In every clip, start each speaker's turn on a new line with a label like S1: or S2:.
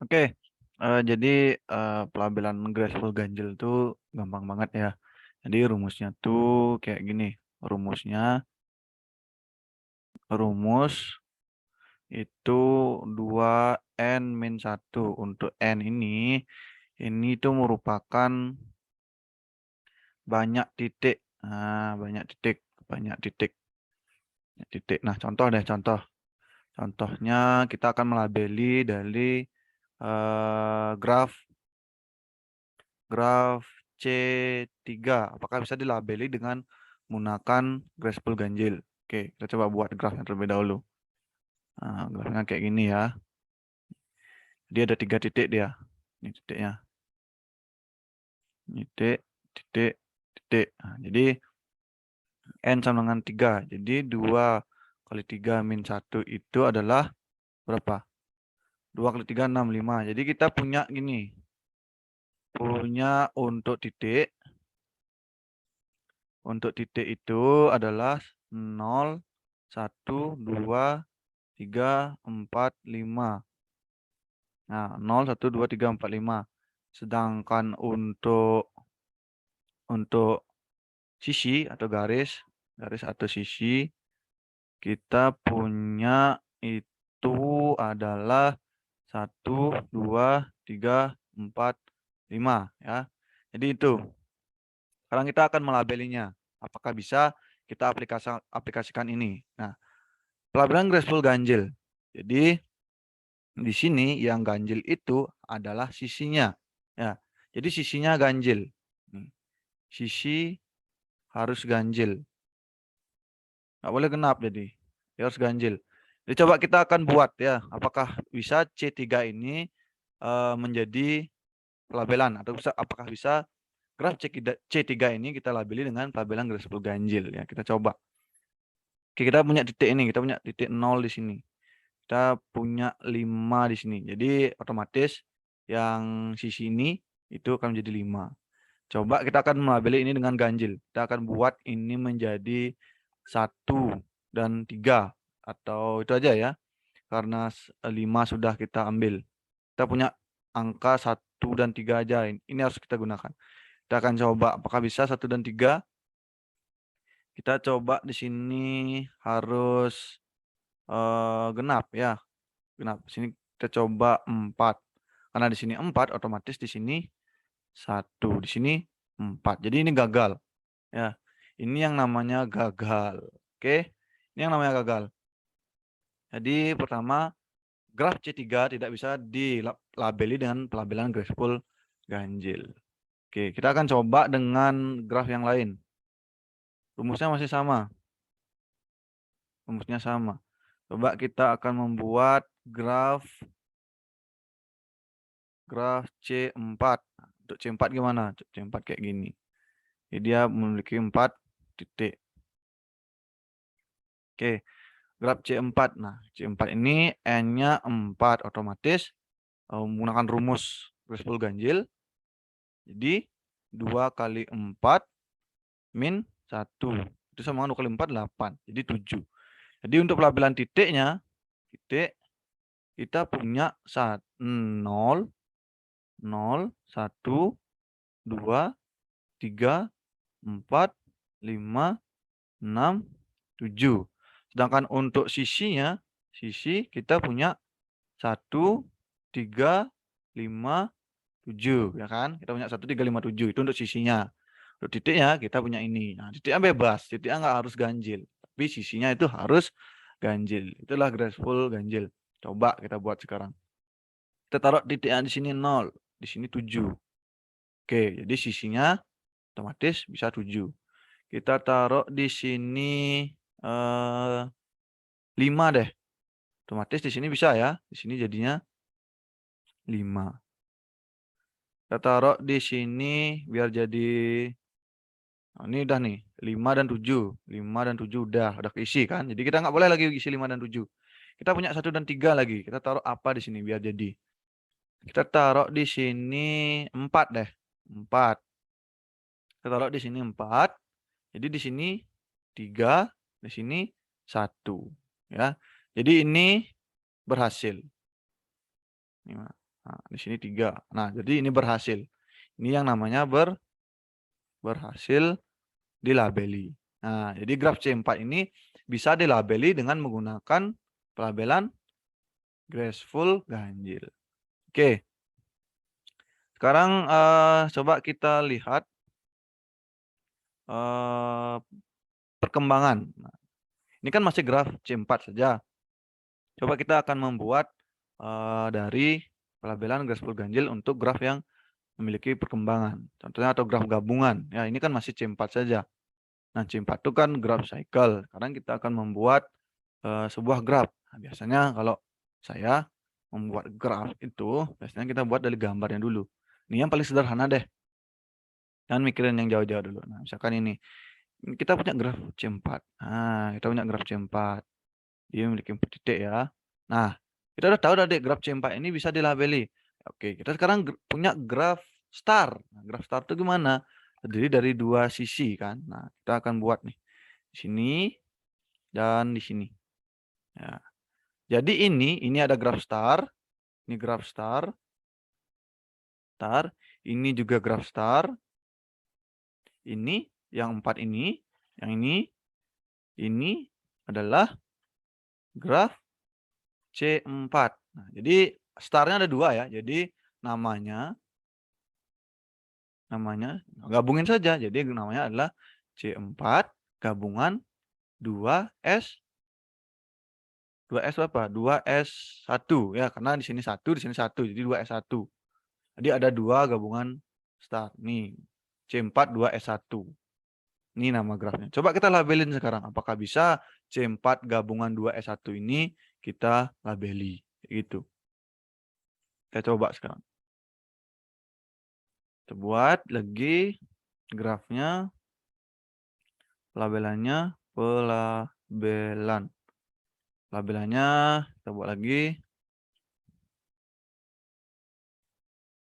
S1: Oke, jadi, pelabelan graceful ganjil tuh gampang banget ya. Jadi rumusnya tuh kayak gini, rumusnya rumus itu 2n-1. Untuk n ini tuh merupakan banyak titik. Banyak titik, banyak titik, banyak titik. Nah, contoh deh, contoh. Contohnya kita akan melabeli dari, graf graf C3. Apakah bisa dilabeli dengan menggunakan graceful ganjil? Oke, kita coba buat grafnya terlebih dahulu. Nah, grafnya kayak gini ya. Dia ada 3 titik dia. Ini titiknya. Titik, titik, titik. Nah, jadi N sama dengan 3. Jadi 2 kali 3 min 1 itu adalah berapa? 2 kali 3, 6, 5. Jadi kita punya gini. Punya untuk titik itu adalah 0, 1, 2, 3, 4, 5. Nah, 0, 1, 2, 3, 4, 5. Sedangkan untuk sisi atau garis atau sisi, kita punya itu adalah 1, 2, 3, 4, 5 ya. Jadi itu. Sekarang kita akan melabelinya. Apakah bisa kita aplikasikan ini? Nah, pelabelan graceful ganjil. Jadi di sini yang ganjil itu adalah sisinya. Ya. Jadi sisinya ganjil. Sisi harus ganjil. Nggak boleh genap jadi. Dia harus ganjil. Jadi coba kita akan buat ya. Apakah bisa C3 ini menjadi pelabelan atau apakah bisa graf C3 ini kita labeli dengan pelabelan graceful ganjil ya. Kita coba. Oke, kita punya titik ini, kita punya titik 0 di sini. Kita punya 5 di sini. Jadi otomatis yang sisi ini itu akan menjadi 5. Coba kita akan melabeli ini dengan ganjil. Kita akan buat ini menjadi 1 dan 3 atau itu aja ya. Karena 5 sudah kita ambil. Kita punya angka 1 dan 3 aja. Ini harus kita gunakan. Kita akan coba apakah bisa 1 dan 3. Kita coba di sini harus genap ya. Genap. Sini kita coba 4. Karena di sini 4 otomatis di sini 1, di sini 4. Jadi ini gagal ya. Ini yang namanya gagal. Oke. Ini yang namanya gagal. Jadi pertama graf C3 tidak bisa dilabeli dengan pelabelan graceful ganjil. Oke, kita akan coba dengan graf yang lain. Rumusnya masih sama. Rumusnya sama. Coba kita akan membuat graf C4. Untuk C4 gimana? C4 kayak gini. Jadi dia memiliki 4 titik. Oke, graf C4. Nah, C4 ini N-nya 4 otomatis menggunakan rumus graceful ganjil. Jadi 2 kali 4 min 1. Itu sama dengan 2 kali 4, 8. Jadi 7. Jadi untuk pelabelan titiknya, titik kita punya 0, 0, 1, 2, 3, 4, 5, 6, 7. Sedangkan untuk sisinya, sisi kita punya 1, 3, 5, 7. Ya kan? Kita punya 1, 3, 5, 7. Itu untuk sisinya. Untuk titiknya kita punya ini. Nah, titiknya bebas. Titiknya nggak harus ganjil. Tapi sisinya itu harus ganjil. Itulah graceful ganjil. Coba kita buat sekarang. Kita taruh titiknya di sini 0. Di sini 7. Oke, jadi sisinya otomatis bisa 7. Kita taruh di sini 5 deh. Otomatis di sini bisa ya. Di sini jadinya 5. Kita taruh di sini biar jadi ini udah nih, 5 dan 7. 5 dan 7 udah keisi kan. Jadi kita nggak boleh lagi isi 5 dan 7. Kita punya 1 dan 3 lagi. Kita taruh apa di sini biar jadi. Kita taruh di sini 4 deh. 4. Kita taruh di sini 4. Jadi di sini 3, di sini 1 ya. Jadi ini berhasil. Nah, di sini 3. Nah, jadi ini berhasil. Ini yang namanya berhasil dilabeli. Nah, jadi graf C4 ini bisa dilabeli dengan menggunakan pelabelan graceful ganjil. Oke. Sekarang coba kita lihat perkembangan. Nah, ini kan masih graf C4 saja. Coba kita akan membuat dari pelabelan graceful ganjil untuk graf yang memiliki perkembangan. Contohnya atau graf gabungan. Ya, ini kan masih C4 saja. Nah, C4 itu kan graf cycle. Sekarang kita akan membuat sebuah graf. Nah, biasanya kalau saya membuat graf itu, biasanya kita buat dari gambarnya dulu. Ini yang paling sederhana deh. Jangan mikirin yang jauh-jauh dulu. Nah, misalkan ini. Kita punya graf C4. Nah, kita punya graf C4. Dia memiliki 4 titik ya. Nah, kita udah tahu tadi graf C4 ini bisa dilabeli. Oke, kita sekarang punya graf star. Nah, graf star itu gimana? Terdiri dari 2 sisi kan. Nah, kita akan buat nih. Di sini dan di sini. Ya. Jadi ini ada graf star. Ini graf star. Ini juga graf star. Ini yang 4 ini. Yang ini adalah graf C4. Nah, jadi starnya ada 2 ya. Jadi namanya gabungin saja. Jadi namanya adalah C4 gabungan 2S 2S apa? 2S1 ya, karena di sini 1, di sini 1. Jadi 2S1. Jadi ada 2 gabungan star. Nih, C4 2S1. Ini nama grafnya. Coba kita labelin sekarang. Apakah bisa C4 gabungan 2S1 ini kita labeli? Gitu. Kita coba sekarang. Kita buat lagi grafnya. Pelabelannya. Labelannya kita buat lagi.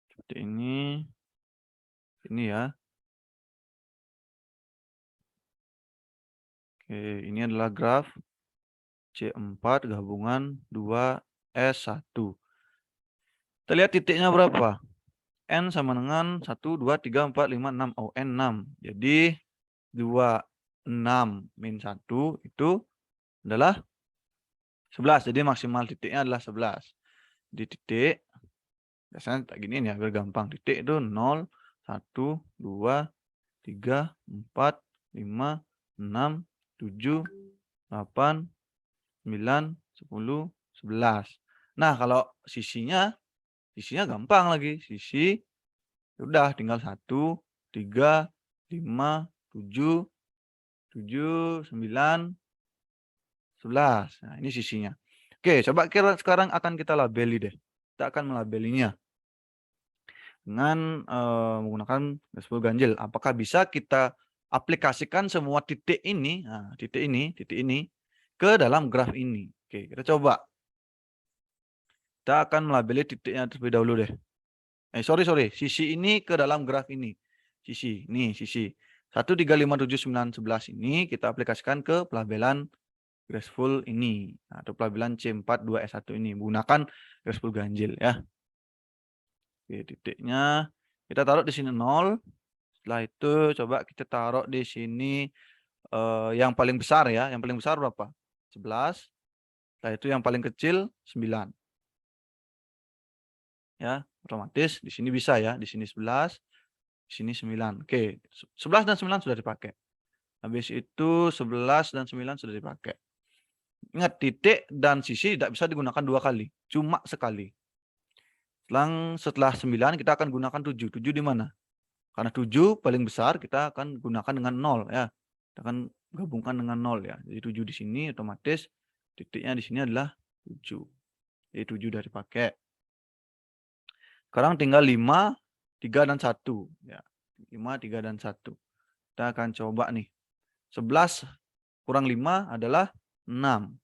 S1: Seperti ini. Ini ya. Oke, ini adalah graf C4 gabungan 2S1. Kita lihat titiknya berapa? N sama dengan 1, 2, 3, 4, 5, 6. Oh, N 6. Jadi 2, 6 min 1 itu adalah 11. Jadi maksimal titiknya adalah 11. Di titik, biasanya tak giniin ya, biar gampang. Titik itu 0, 1, 2, 3, 4, 5, 6, 7, 8, 9, 10, 11. Nah, kalau sisinya gampang lagi. Sisi udah tinggal 1, 3, 5, 7, 9, 11. Nah, ini sisinya. Oke, coba sekarang akan kita labeli deh. Kita akan melabelinya dengan menggunakan graceful ganjil. Apakah bisa kita aplikasikan semua titik ini, nah, titik ini ke dalam graf ini? Oke, kita coba. Kita akan melabeli titiknya terlebih dahulu deh. Sorry. Sisi ini ke dalam graf ini. Sisi. 1, 3, 5, 7, 9, 11 ini kita aplikasikan ke pelabelan graceful ini. Nah, atau pelabelan C4 2S1 ini. Menggunakan graceful ganjil ya. Oke, titiknya. Kita taruh di sini 0. Setelah itu coba kita taruh di sini yang paling besar ya. Yang paling besar berapa? 11. Setelah itu yang paling kecil 9. Ya, otomatis di sini bisa ya, di sini 11, di sini 9. Oke, 11 dan 9 sudah dipakai. Habis itu 11 dan 9 sudah dipakai. Ingat, titik dan sisi tidak bisa digunakan 2 kali, cuma sekali. Setelah 9 kita akan gunakan 7. 7 di mana? Karena 7 paling besar kita akan gunakan dengan 0 ya. Kita akan gabungkan dengan 0 ya. Jadi 7 di sini otomatis titiknya di sini adalah 7. Jadi 7 sudah dipakai. Sekarang tinggal 5, 3, dan 1. Ya. 5, 3, dan 1. Kita akan coba nih. 11 kurang 5 adalah 6.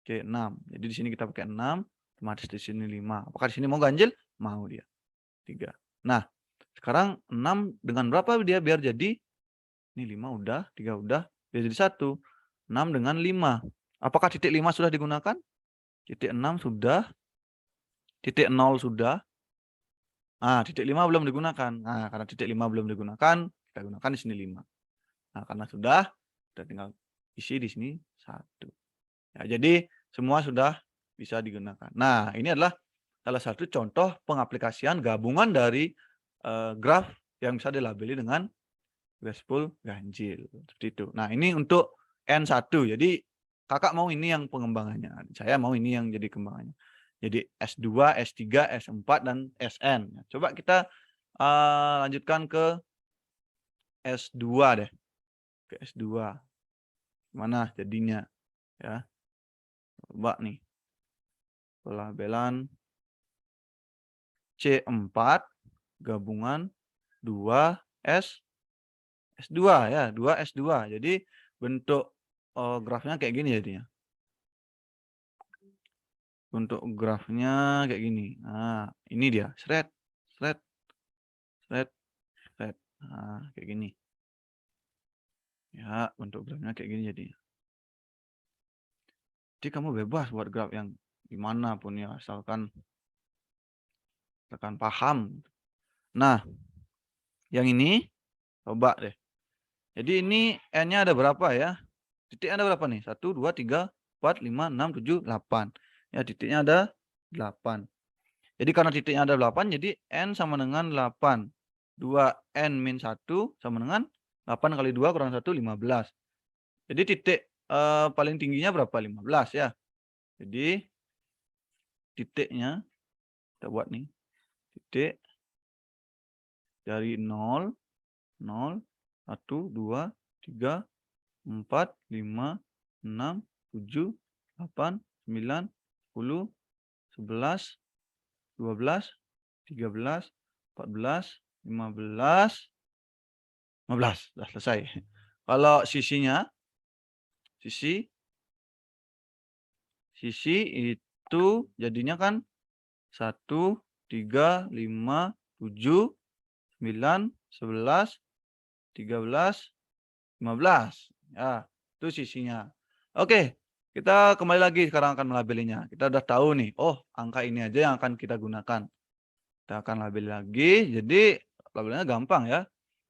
S1: Oke, 6. Jadi di sini kita pakai 6. Otomatis di sini 5. Apakah di sini mau ganjil? Mau dia. 3. Nah, sekarang 6 dengan berapa dia biar jadi? Ini 5 udah, 3 udah. Biar jadi 1. 6 dengan 5. Apakah titik 5 sudah digunakan? Titik 6 sudah. titik 0 sudah. Nah, titik 5 belum digunakan. Nah, karena titik 5 belum digunakan, kita gunakan di sini 5. Nah, karena sudah, kita tinggal isi di sini 1. Ya, jadi semua sudah bisa digunakan. Nah, ini adalah salah satu contoh pengaplikasian gabungan dari graf yang bisa dilabeli dengan graceful ganjil. Seperti itu. Nah, ini untuk N1. Jadi kakak mau ini yang pengembangannya. Saya mau ini yang jadi kembangannya. Jadi S2, S3, S4, dan SN. Coba kita lanjutkan ke S2 deh. Ke S2. Gimana jadinya? Ya. Coba nih. Pelabelan C4 gabungan 2S S2 ya, 2S2. Jadi bentuk grafnya kayak gini jadinya. Bentuk grafnya kayak gini. Nah, ini dia. Shred, shred, shred, shred. Nah, kayak gini. Ya, bentuk grafnya kayak gini jadinya. Jadi kamu bebas buat graf yang gimana pun ya, asalkan paham. Nah, yang ini coba deh. Jadi ini N-nya ada berapa ya? Titiknya ada berapa nih? 1, 2, 3, 4, 5, 6, 7, 8. Ya, titiknya ada 8. Jadi karena titiknya ada 8, jadi N sama dengan 8. 2N min 1 sama dengan 8 kali 2 kurang 1, 15. Jadi titik paling tingginya berapa? 15 ya. Jadi titiknya, kita buat nih. Titik dari 0, 0, 1, 2, 3, 4, 5, 6, 7, 8, 9, 10, 11, 12, 13, 14, 15, 15. Sudah selesai. Kalau sisi itu jadinya kan 1, 3, 5, 7, 9, 11, 13, 15. Ya, itu sisinya. Oke, kita kembali lagi sekarang akan melabelinya. Kita udah tahu nih, oh angka ini aja yang akan kita gunakan. Kita akan label lagi, jadi labelnya gampang ya.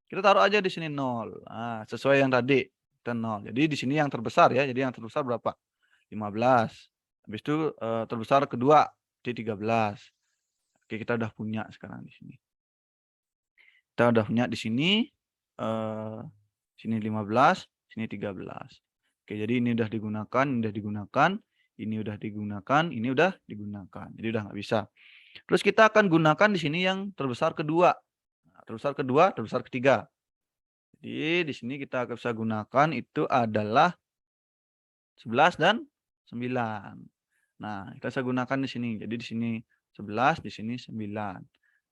S1: Kita taruh aja di sini 0. Nah, sesuai yang tadi, kita 0. Jadi di sini yang terbesar ya, jadi yang terbesar berapa? 15. Habis itu terbesar kedua di 13. Oke, kita udah punya sekarang di sini. Kita udah punya di sini sini 15, sini 13. Oke, jadi ini udah digunakan, ini udah digunakan, ini udah digunakan, ini udah digunakan. Jadi udah nggak bisa. Terus kita akan gunakan di sini yang terbesar kedua. Nah, terbesar kedua, terbesar ketiga. Jadi di sini kita bisa gunakan itu adalah 11 dan 9. Nah, kita bisa gunakan di sini. Jadi di sini 11, di sini 9.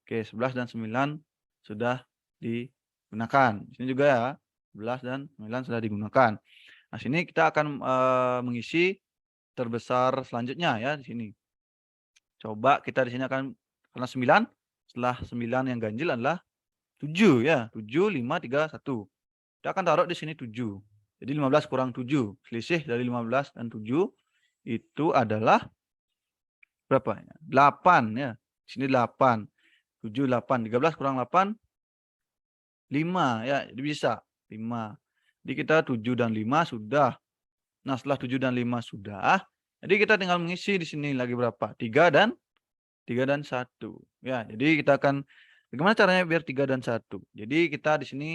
S1: Oke, 11 dan 9 sudah digunakan. Di sini juga ya, 11 dan 9 sudah digunakan. Nah, sini kita akan mengisi terbesar selanjutnya ya di sini. Coba kita di sini akan karena 9, setelah 9 yang ganjil adalah 7 ya, 7, 5, 3, 1. Kita akan taruh di sini 7. Jadi 15 kurang 7, selisih dari 15 dan 7 itu adalah berapa? 8 ya. Di sini 8. 7, 8. 13 kurang 8, 5 ya. Jadi bisa 5. Jadi kita 7 dan 5 sudah. Nah, setelah 7 dan 5 sudah, jadi kita tinggal mengisi di sini lagi berapa? 3 dan 1. Ya, jadi kita akan bagaimana caranya biar 3 dan 1? Jadi kita di sini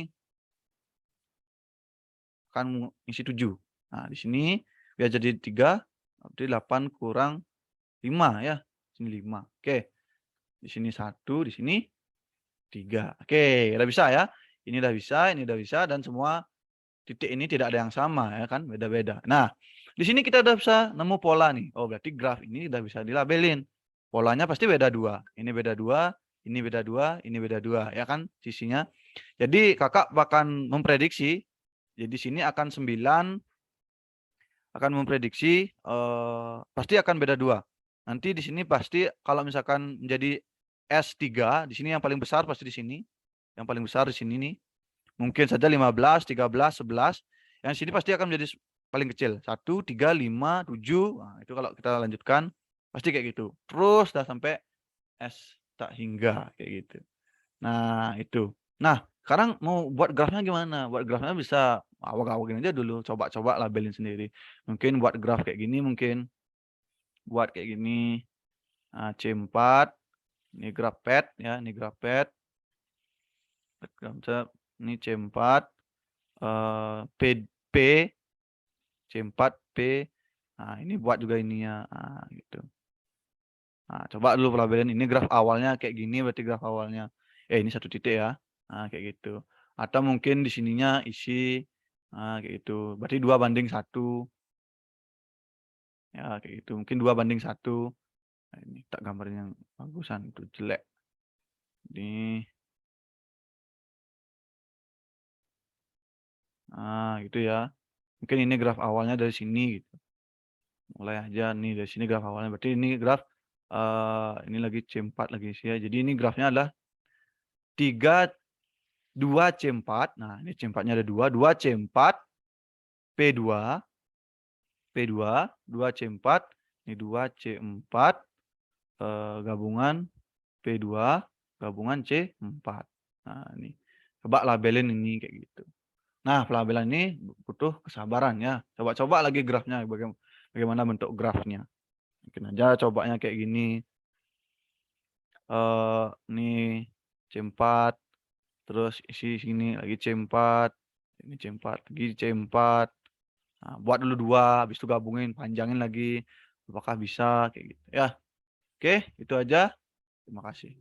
S1: akan mengisi 7. Nah, di sini biar jadi 3, berarti 8 kurang 5 ya. Di sini 5. Oke. Di sini 1, di sini 3. Oke, udah bisa ya. Ini udah bisa, ini udah bisa, dan semua titik ini tidak ada yang sama ya kan, beda-beda. Nah, di sini kita udah bisa nemu pola nih. Oh, berarti graf ini udah bisa dilabelin. Polanya pasti beda 2. Ini beda 2, ini beda 2, ini beda 2 ya kan sisinya. Jadi kakak akan memprediksi, jadi di sini akan 9 akan memprediksi pasti akan beda 2. Nanti di sini pasti kalau misalkan menjadi S3, di sini yang paling besar pasti di sini. Yang paling besar di sini nih. Mungkin saja 15, 13, 11. Yang sini pasti akan menjadi paling kecil. 1, 3, 5, 7. Nah, itu kalau kita lanjutkan pasti kayak gitu. Terus dah sampai S tak hingga, kayak gitu. Nah, itu. Nah, sekarang mau buat grafnya gimana? Buat grafnya bisa awak-awakin aja dulu, coba-coba labelin sendiri. Mungkin buat graf kayak gini mungkin, buat kayak gini, C4, ini graf pad ya, ini graf pad, ini C4, P P, C4, P, nah ini buat juga ininya, gitu. Nah, coba dulu labelin ini graf awalnya kayak gini berarti graf awalnya. Ini satu titik ya. Nah, kayak gitu. Atau mungkin di sininya isi, kayak gitu. Berarti 2:1. Ya, kayak gitu. Mungkin 2:1. Nah, ini tak gambarin yang bagusan itu jelek. Ini. Gitu ya. Mungkin ini graf awalnya dari sini gitu. Mulai aja nih dari sini graf awalnya. Berarti ini graf ini lagi C4 lagi isi ya. Jadi ini grafnya adalah 3 2 C4. Nah, ini C4-nya ada 2, 2 C4 P2, P2, 2 C4, ini 2 C4, gabungan P2, gabungan C4. Nah, ini. Coba labelin ini kayak gitu. Nah, pelabelan ini butuh kesabaran ya. Coba-coba lagi grafnya, bagaimana bentuk grafnya. Mungkin aja cobanya kayak gini. Ini C4, terus isi sini lagi C4, ini C4, lagi C4. Nah, buat dulu 2, habis itu gabungin, panjangin lagi. Apakah bisa kayak gitu ya. Oke, itu aja. Terima kasih.